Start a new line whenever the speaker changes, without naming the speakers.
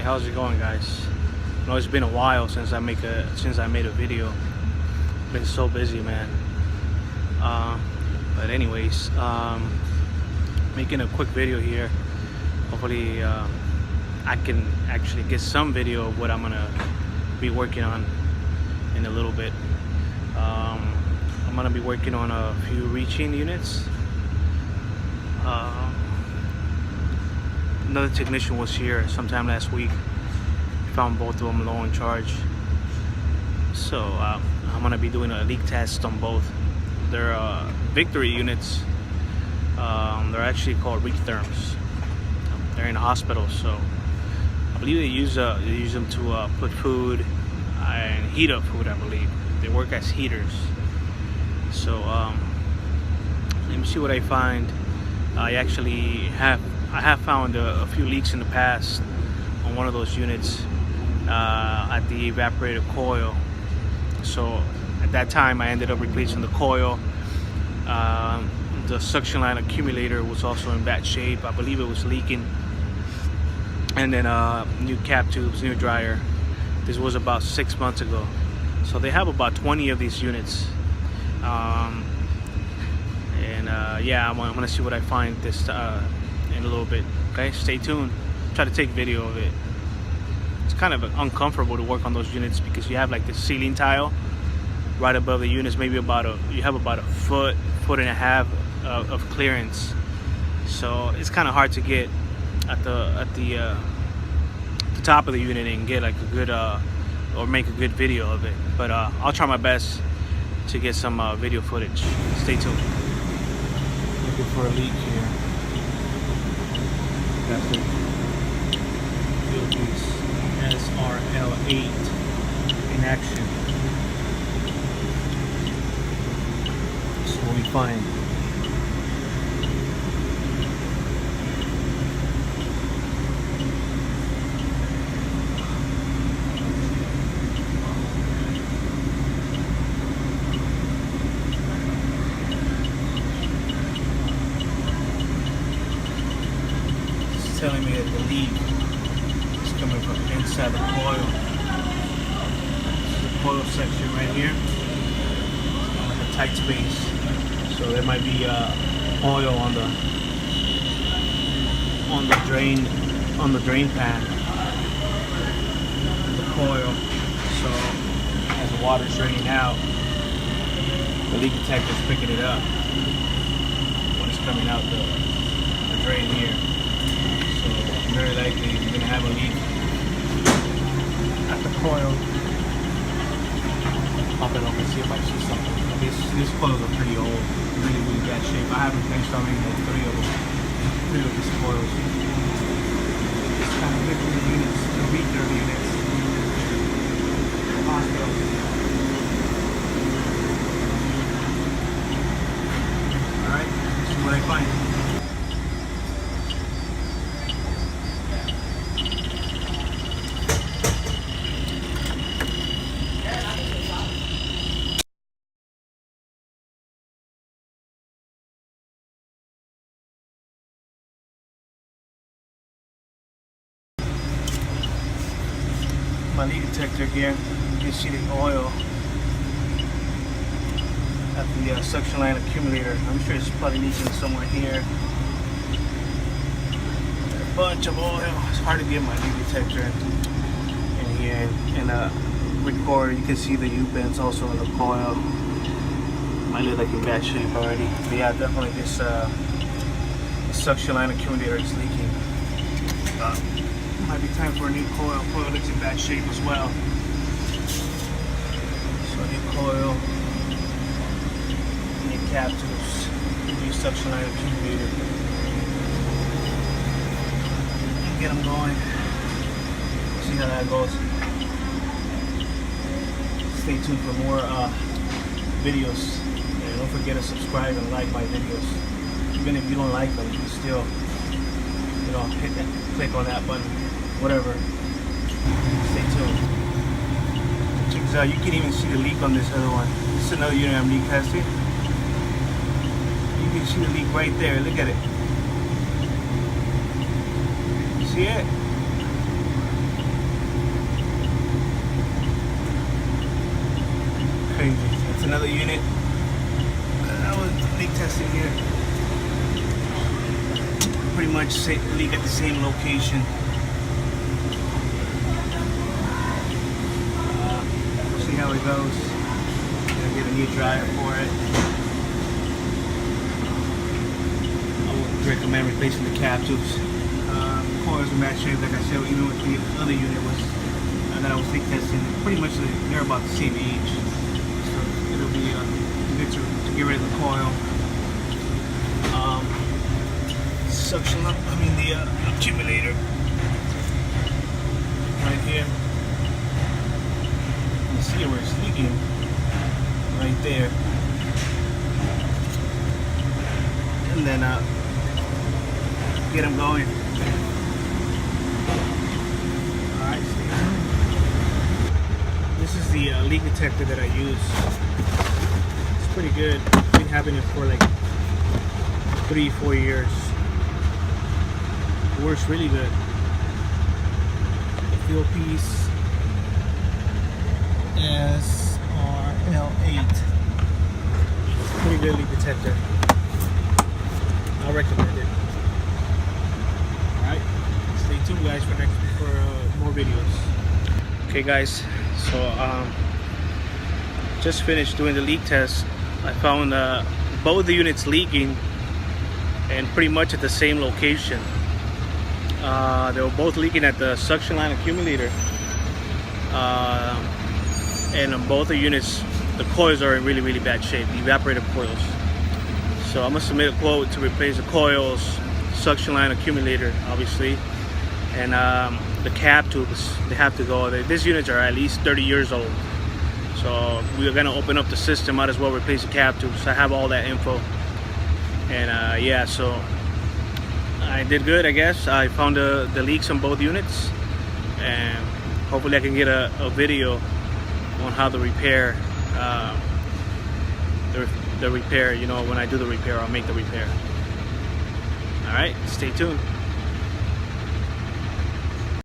how's it going, guys? I know it's been a while since I made a video. Been so busy, man. But anyways, making a quick video here. Hopefully I can actually get some video of what I'm gonna be working on in a little bit. I'm gonna be working on a few reaching units. Another technician was here sometime last week. Found both of them low in charge. So I'm gonna be doing a leak test on both. They're Victory units. They're actually called Retherms. They're in a hospital, so I believe they use them to put food and heat up food. I believe they work as heaters. So let me see what I find. I have found a few leaks in the past on one of those units at the evaporator coil. So at that time I ended up replacing the coil. The suction line accumulator was also in bad shape. I believe it was leaking. And then new cap tubes, new dryer. This was about 6 months ago. So they have about 20 of these units. Yeah, I'm gonna see what I find this in a little bit. Okay, stay tuned. Try to take video of it. It's kind of uncomfortable to work on those units because you have like the ceiling tile right above the units. Maybe you have about a foot and a half of clearance. So it's kind of hard to get at the top of the unit and get like a good or make a good video of it. But I'll try my best to get some video footage. Stay tuned. Looking for a leak here. That's the Philippines SRL8 in action. This is what we find. Telling me that the leak is coming from inside the coil. This is the coil section right here. Like a tight space. So there might be oil on the drain pan. The coil. So as the water's draining out, the leak detector is picking it up when it's coming out the drain here. Very likely you're going to have a leak at the coil. Pop it up and see if I see something. These coils are pretty old, really bad shape. I haven't finished on any of three of these coils. It's kind of different units, the Reader units, the hospital. Alright, this is what I find. My leak detector here, you can see the oil at the suction line accumulator. I'm sure it's probably leaking somewhere here. A bunch of oil. It's hard to get my leak detector in here. And record, you can see the U-bends also in the coil. Might look like in bad shape already. But yeah, definitely this suction line accumulator is leaking. Might be time for a new coil. Coil looks in bad shape as well. So new coil, new cap tubes, new suction line accumulator. Get them going. See how that goes. Stay tuned for more videos. And don't forget to subscribe and like my videos. Even if you don't like them, you still, hit that, click on that button. Whatever. Stay tuned. Check this out. You can even see the leak on this other one. This is another unit I'm leak testing. You can see the leak right there. Look at it. See it? unit. I was leak testing here. Pretty much leak at the same location. See how it goes. Gonna get a new dryer for it. I would recommend replacing the cap tubes. Coils are match shape, like I said, even with the other unit that I was leak testing. Pretty much they're about the same age, so it'll be good to get rid of the coil. Suction up, the accumulator right here. You see where it's leaking right there, and then get them going. Alright, this is the leak detector that I use. It's pretty good. It's been happening for like 3-4 years. It works really good. The field piece SRL8. Pretty good leak detector. I recommend it. Alright, stay tuned guys for more videos. Okay guys, so just finished doing the leak test. I found both the units leaking and pretty much at the same location. They were both leaking at the suction line accumulator, and on both the units the coils are in really bad shape, the evaporator coils. So I'm gonna submit a quote to replace the coils, suction line accumulator obviously, and the cap tubes, they have to go. These units are at least 30 years old, so we're gonna open up the system. Might as well replace the cap tubes. I have all that info, and yeah, so I did good, I guess. I found the leaks on both units, and hopefully I can get a video on how to repair the repair. You know, when I do the repair, I'll make the repair. All right, stay tuned.